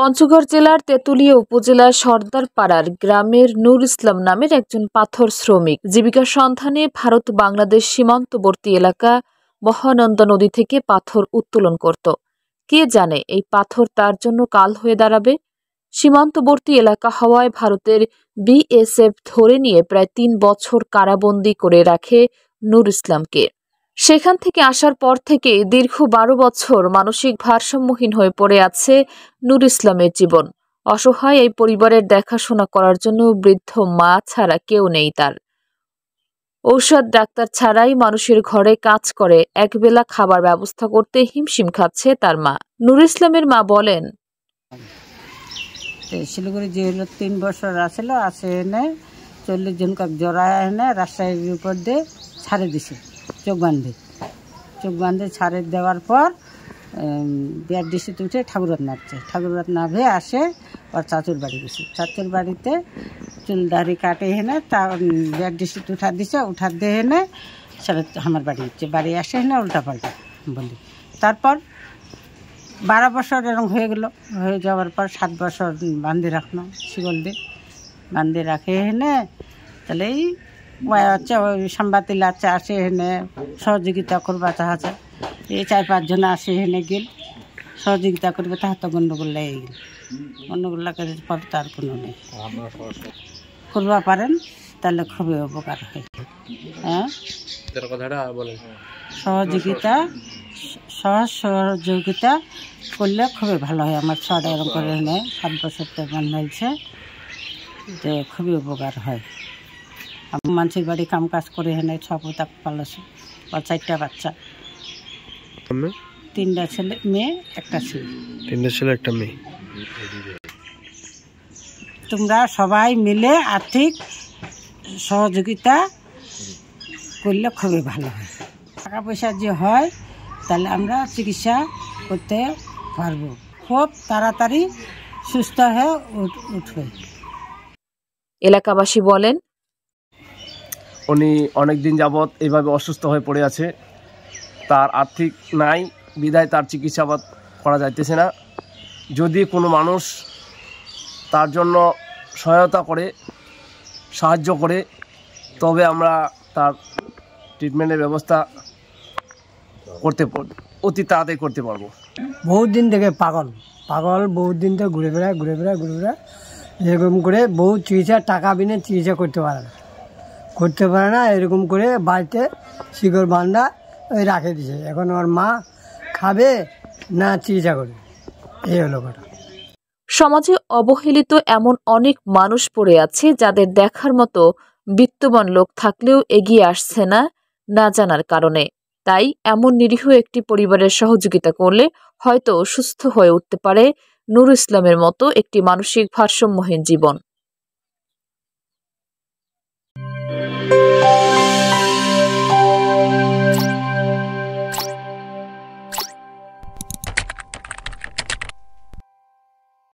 পঞ্চগড় জেলার তেঁতুলিয়া উপজেলার সর্দারপাড়ার গ্রামের নূর ইসলাম নামের একজন পাথর শ্রমিক জীবিকার সন্ধানে ভারত বাংলাদেশ সীমান্তবর্তী এলাকা মহানন্দা নদী থেকে পাথর উত্তোলন করত। কে জানে এই পাথর তার জন্য কাল হয়ে দাঁড়াবে। সীমান্তবর্তী এলাকা হওয়ায় ভারতের বিএসএফ ধরে নিয়ে প্রায় ৩ বছর কারাবন্দী করে রাখে নূর ইসলামকে। সেখান থেকে আসার পর থেকে দীর্ঘ ১২ বছর মানসিক ভারসাম্যহীন হয়ে পড়ে আছে নূর ইসলামের জীবন। অসহায় এই পরিবারের দেখাশোনা করার জন্য বৃদ্ধ মা ছাড়া কেউ নেই তার। ঔষধ ডাক্তার ছাড়াই মানুষের ঘরে কাজ করে একবেলা খাবার ব্যবস্থা করতে হিমশিম খাচ্ছে তার মা। নূর ইসলামের মা বলেন, শিলিগুড়ি যে হলো ৩ বছর আসলো, আসে এনে ৪০ জনকে জড়ায় এনে রাজশাহীর উপর দিয়ে ছাড়ে দিছে, চোখ বাঁধে ছাড়ে দেওয়ার পর বিআরডিসিতে উঠে ঠাকুরত নামছে। ঠাকুরত নামে আসে ওর চাচুর বাড়ি গেছে। চাচুর বাড়িতে চুল দাড়ি কাটে এনে তা বিআরডিসিতে উঠা দিছে, উঠা দিয়ে এনে সেটা আমার বাড়ি হচ্ছে। বাড়ি আসে এনে উল্টা পাল্টা বলি। তারপর ১২ বছর এরকম হয়ে গেল। হয়ে যাওয়ার পর ৭ বছর বান্ধে রাখলো, শিকল দিয়ে বান্ধে রাখে এনে তাহলে এই হচ্ছে ওই সাংবাদিক আছে, আসে এনে সহযোগিতা করবা চাহাছে। এই ৪-৫ জন আসে এনে গেল সহযোগিতা করবে, তাহার তো গণ্ডগোল লেগে গেল। গণ্ডগোল লাগার পর তার কোনো নেই, করবা পারেন তাহলে খুবই উপকার হয়। হ্যাঁ, সহযোগিতা করলে খুবই ভালো হয়। আমার ছটা এরকম করে নেয়, ৭ বছর তো বানাইছে, যে খুবই উপকার হয়। মানুষের বাড়ি কাম কাজ করে এনে ৬ পোতা পালাছে, বা ৪টা বাচ্চা, 3টা ছেলে মেয়ে, একটা ছেলে। 3টা ছেলে একটা মেয়ে। তোমরা সবাই মিলে আর্থিক সহযোগিতা করলে খুবই ভালো হয়। টাকা পয়সা যে হয় তাহলে আমরা চিকিৎসা করতে পারবো, খুব তাড়াতাড়ি সুস্থ হয়ে উঠবে। এলাকাবাসী বলেন, উনি অনেকদিন যাবৎ এইভাবে অসুস্থ হয়ে পড়ে আছে। তার আর্থিক নাই বিধায় তার চিকিৎসাবাদ করা যাইতেছে না। যদি কোনো মানুষ তার জন্য সহায়তা করে, সাহায্য করে, তবে আমরা তার ট্রিটমেন্টের ব্যবস্থা অতি তাড়াতাড়ি করতে পারবো। বহুত দিন থেকে পাগল বহুত দিন থেকে ঘুরে বেড়ায় এরকম করে বহু চিকিৎসা, টাকা বিনে চিকিৎসা করতে পারে না। এরকম করে বাড়িতে শিকড় বান্ধা ওই রাখে দিছে। এখন ওর মা খাবে না চিকিৎসা করবে, এই হলো কথা। সমাজে অবহেলিত এমন অনেক মানুষ পড়ে আছে যাদের দেখার মতো বিত্তবান লোক থাকলেও এগিয়ে আসছে না, না জানার কারণে। তাই এমন নিরীহ একটি পরিবারের সহযোগিতা করলে হয়তো সুস্থ হয়ে উঠতে পারে নূর ইসলামের মতো একটি মানসিক ভারসাম্যহীন জীবন।